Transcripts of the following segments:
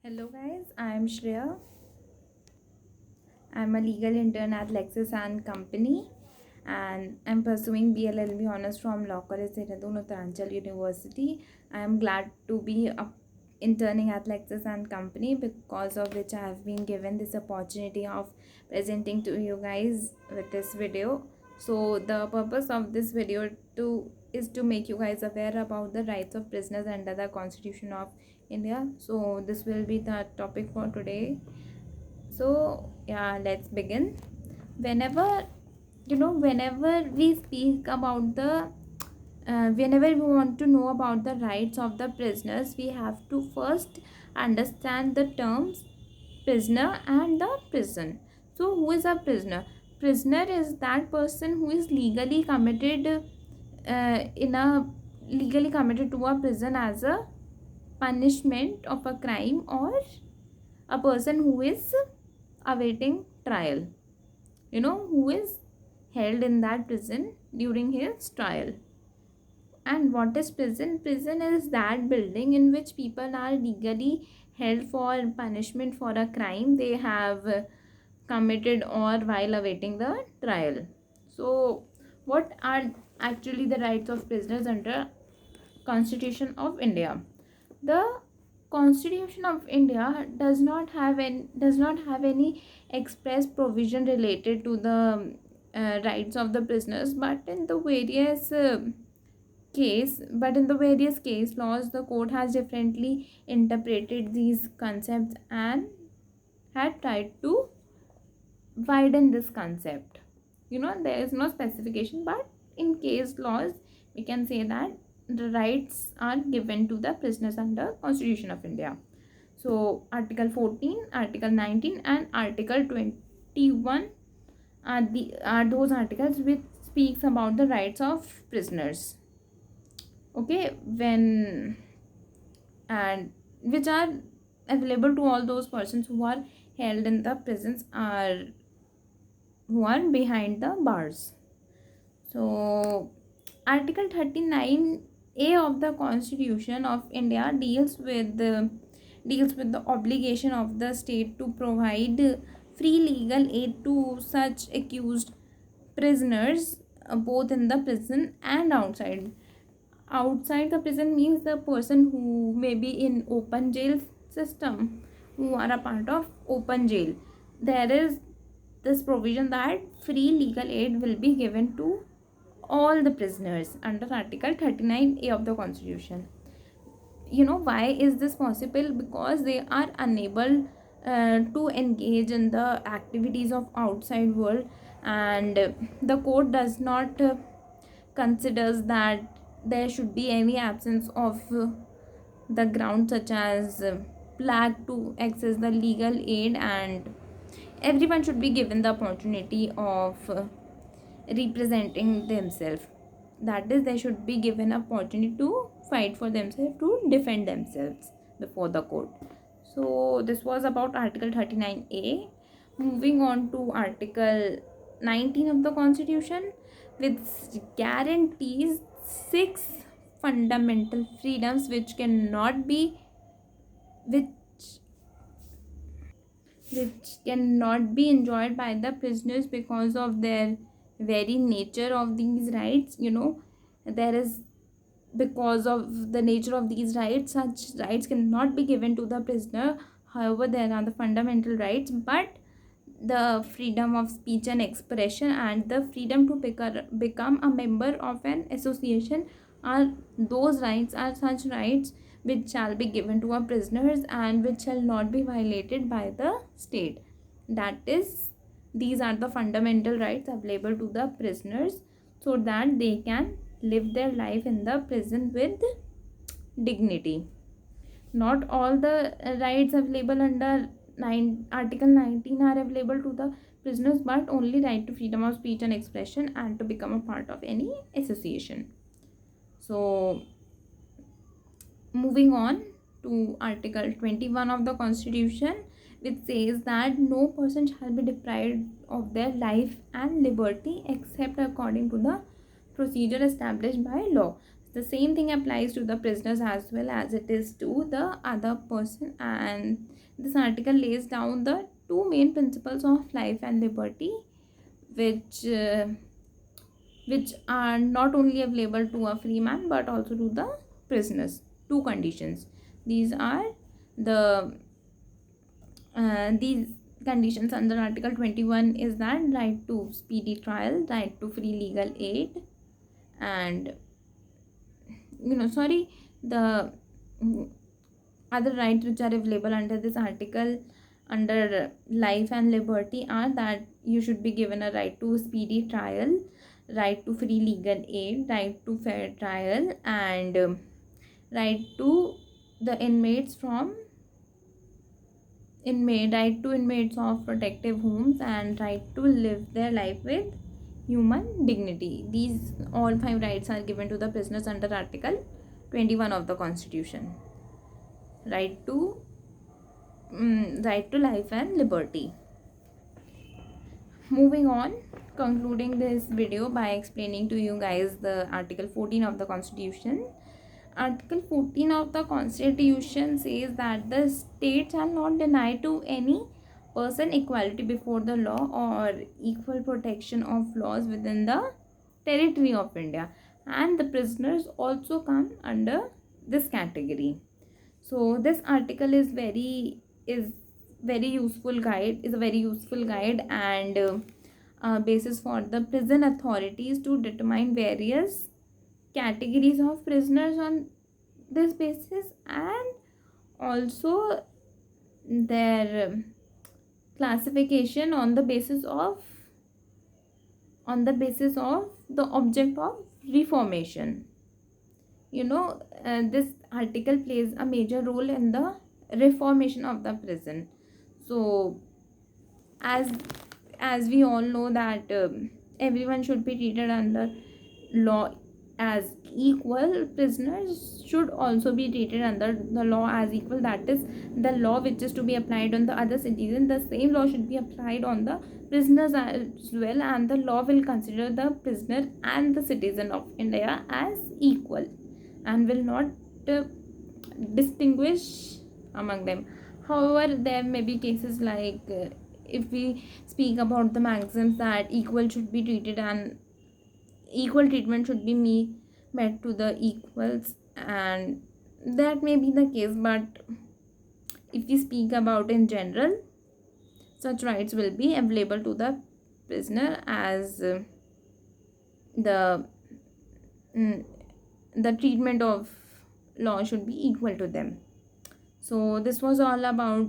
Hello guys, I am Shreya. I am a legal intern at Lexis and Company and I am pursuing BLLB honors from Law College Dehradun, Uttaranchal University. I am glad to be interning at Lexis and Company, because of which I have been given this opportunity of presenting to you guys with this video. So the purpose of this video is to make you guys aware about the rights of prisoners under the Constitution of India. So this will be the topic for today. So yeah, let's begin. Whenever we speak about whenever we want to know about the rights of the prisoners, we have to first understand the terms prisoner and the prison. So who is a prisoner? Prisoner is that person who is in a legally committed to a prison as a punishment of a crime, or a person who is awaiting trial, who is held in that prison during his trial. And what is prison? Prison is that building in which people are legally held for punishment for a crime they have committed or while awaiting the trial. So what are actually the rights of prisoners under Constitution of India? The Constitution of India does not have any express provision related to the rights of the prisoners, but in the various case laws, the court has differently interpreted these concepts and had tried to widen this concept. There is no specification, but in case laws we can say that the rights are given to the prisoners under Constitution of India. So Article 14, Article 19 and Article 21 are those articles which speaks about the rights of prisoners. Okay, when and which are available to all those persons who are held in the prisons who are behind the bars. So Article 39A of the Constitution of India deals with the obligation of the state to provide free legal aid to such accused prisoners, both in the prison and outside. Outside the prison means the person who may be in open jail system, who are a part of open jail. There is this provision that free legal aid will be given to all the prisoners under Article 39A of the Constitution. Why is this possible? Because they are unable to engage in the activities of outside world, and the court does not considers that there should be any absence of the ground such as lack to access the legal aid, and everyone should be given the opportunity of representing themselves. That is, they should be given opportunity to fight for themselves, to defend themselves before the court. So this was about Article 39A. Moving on to Article 19 of the Constitution, which guarantees 6 fundamental freedoms which cannot be enjoyed by the prisoners because of their very nature of these rights. There is Because of the nature of these rights, such rights cannot be given to the prisoner. However, there are the fundamental rights, but the freedom of speech and expression and the freedom to become a member of an association are such rights which shall be given to our prisoners and which shall not be violated by the state. That is, these are the fundamental rights available to the prisoners, so that they can live their life in the prison with dignity. Not all the rights available under Article 19 are available to the prisoners, but only right to freedom of speech and expression and to become a part of any association. So moving on to Article 21 of the Constitution, which says that no person shall be deprived of their life and liberty except according to the procedure established by law. The same thing applies to the prisoners as well as it is to the other person. And this article lays down the two main principles of life and liberty, which which are not only available to a free man but also to the prisoners. Two conditions. These are the these conditions under Article 21 is that right to speedy trial, right to free legal aid, and the other rights which are available under this article under life and liberty are that you should be given a right to speedy trial, right to free legal aid, right to fair trial, and right to the right to inmates of protective homes, and right to live their life with human dignity. These all five rights are given to the prisoners under Article 21 of the Constitution. Right to life and liberty. Moving on, concluding this video by explaining to you guys the Article 14 of the Constitution. Article 14 of the Constitution says that the state shall not deny to any person equality before the law or equal protection of laws within the territory of India, and the prisoners also come under this category. So this article is very useful guide, is a very useful guide and basis for the prison authorities to determine various categories of prisoners on this basis, and also their classification on the basis of the object of reformation. This article plays a major role in the reformation of the prison. So as we all know that everyone should be treated under law as equal, prisoners should also be treated under the law as equal. That is, the law which is to be applied on the other citizens, the same law should be applied on the prisoners as well, and the law will consider the prisoner and the citizen of India as equal and will not distinguish among them. However, there may be cases like if we speak about the maxims that equal should be treated and equal treatment should be met to the equals, and that may be the case, but if we speak about in general, such rights will be available to the prisoner as the treatment of law should be equal to them. So this was all about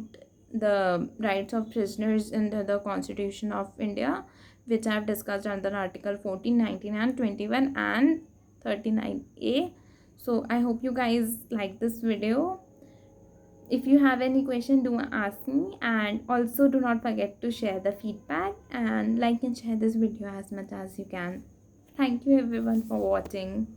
the rights of prisoners under the Constitution of India, which I have discussed under Article 14, 19 and 21 and 39A. So I hope you guys like this video. If you have any question, do ask me, and also do not forget to share the feedback and like and share this video as much as you can. Thank you everyone for watching.